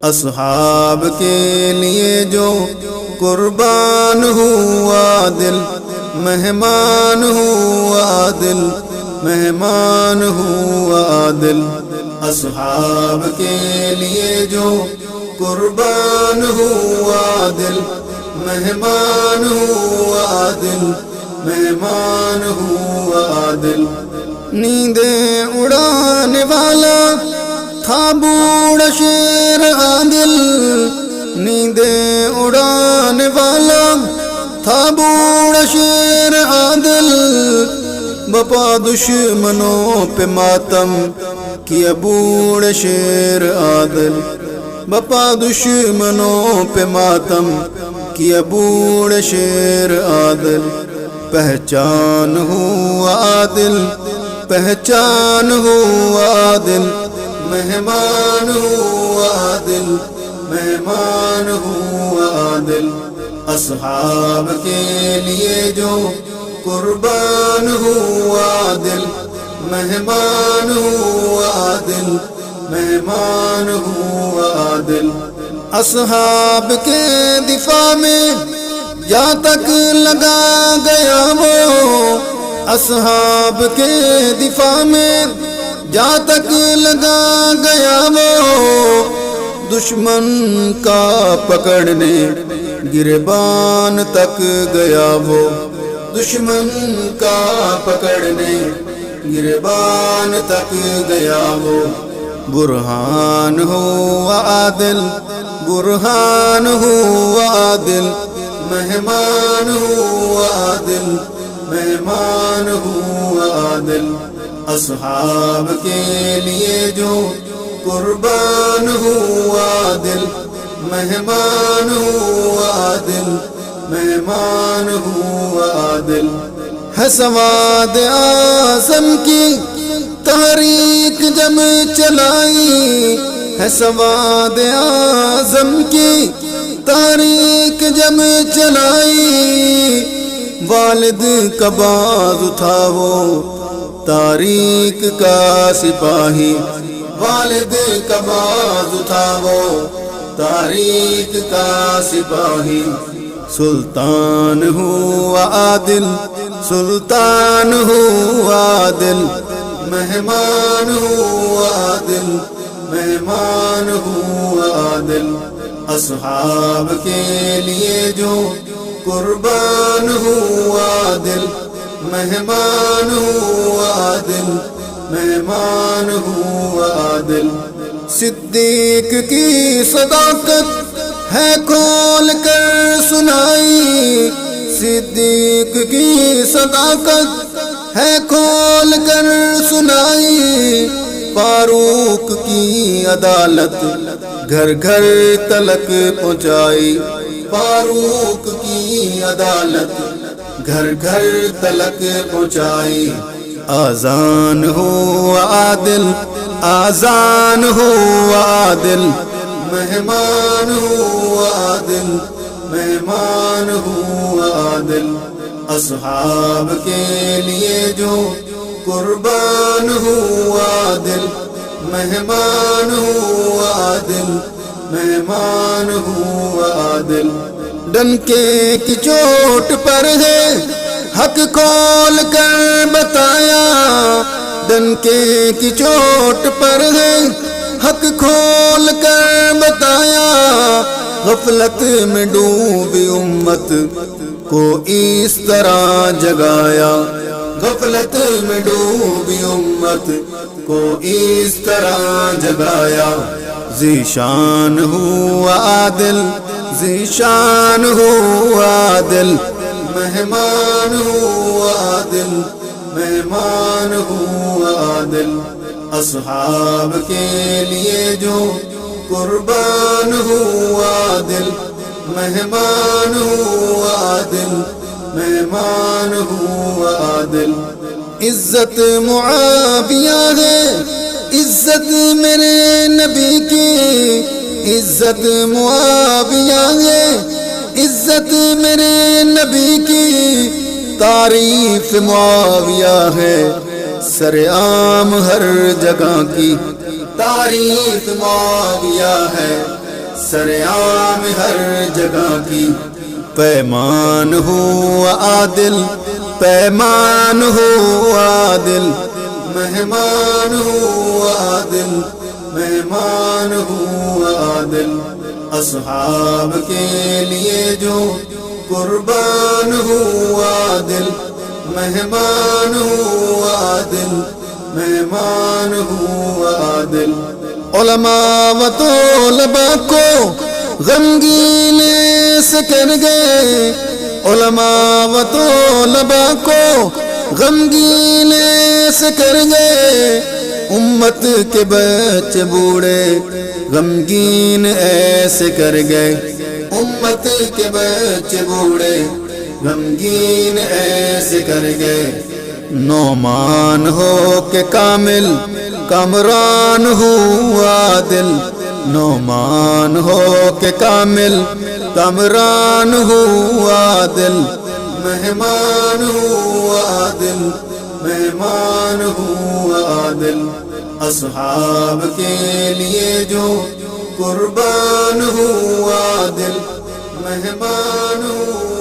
اصحاب کے لیے جو قربان ہوا دل، مہمان ہوا دل، مہمان ہوا دل۔ اصحاب کے لیے جو قربان ہوا دل، مہمان ہوا دل، مہمان ہوا دل۔ نیندیں اڑانے والا تھا بوڑھا شیر عادل، نیندیں اڑانے والا تھا بوڑھا شیر عادل۔ بپا دشمنوں پہ ماتم کیا بوڑھا شیر عادل، بپا دشمنوں پہ ماتم کیا بوڑھا شیر عادل۔ پہچان ہوا عادل، پہچان ہوا عادل، مہمان ہوا دل، مہمان ہوا دل۔ اصحاب کے لیے جو قربان ہوا دل، مہمان ہوا دل، مہمان ہوا دل۔ اصحاب کے دفاع میں جہاں تک لگا گیا وہ، اصحاب کے دفاع میں جہاں تک لگا گیا وہ، دشمن کا پکڑنے گریبان تک گیا وہ، دشمن کا پکڑنے گریبان تک گیا وہ۔ برہان ہوا عادل، برہان ہوا عادل، مہمان ہوا عادل، مہمان ہوا عادل۔ اصحاب کے لیے جو قربان ہوا دل، مہمان ہوا دل، مہمان ہوا دل۔ ہے سواد اعظم کی تحریک جب چلائی، ہے سواد اعظم کی تحریک جب چلائی، والد کا باز اٹھا وہ تاریخ کا سپاہی، والد کا باز اٹھا وہ تاریخ کا سپاہی۔ سلطان ہوا عادل، سلطان ہوا عادل، مہمان ہوا عادل، مہمان ہوا عادل۔ اصحاب کے لیے جو قربان ہوا دل، مہمان ہوا دل، مہمان ہوا دل۔ صدیق کی صداقت ہے کھول کر سنائی، صدیق کی صداقت ہے کھول کر سنائی، فاروق کی عدالت گھر گھر تلک پہنچائی، فاروق کی عدالت گھر گھر تلک پہنچائی۔ آذان ہوا عادل، آذان ہوا عادل، مہمان ہوا عادل، مہمان ہوا عادل۔ اصحاب کے لیے جو قربان ہوا دل، مہمان ہوا عادل، مہمان ہوا عادل۔ ڈنکے کی چوٹ پر ہے حق کھول کر بتایا، ڈنکے کی چوٹ پر ہے حق کھول کر بتایا، غفلت میں ڈوبی امت کو اس طرح جگایا، غفلت میں ڈوبی امت کو اس طرح جگایا۔ ذیشان ہوا عادل، ذیشان ہوا عادل، مہمان ہوا عادل، مہمان ہوا عادل۔ اصحاب کے لیے جو قربان ہوا دل، مہمان ہوا عادل، مہمان ہوا عادل۔ عزت معاویہ ہے، عزت میرے نبی کی، عزت معاویہ ہے، عزت میرے نبی کی، تعریف معاویہ ہے سر عام ہر جگہ کی، تعریف معاویہ ہے سرعام ہر جگہ کی پیمان ہوا عادل پیمان ہوا عادل مہمان ہوا عادل مہمان ہوا عادل اصحاب کے لیے جو قربان ہوا عادل مہمان ہوا عادل مہمان ہوا عادل علماء و طلباء کو غمگین سے کر گئے علماء و طلباء کو غمگین سے کر گئے امت کے بچے بوڑھے غمگین ایسے کر گئے امت کے بچے بوڑھے غمگین ایسے کر گئے نعمان ہو کہ کامل کامران ہوا عادل نعمان ہو کہ کامل کامران ہوا عادل مہمان ہوا عادل مہمان ہوا عادل اصحاب کے لیے جو قربان ہوا عادل مہمان ہوا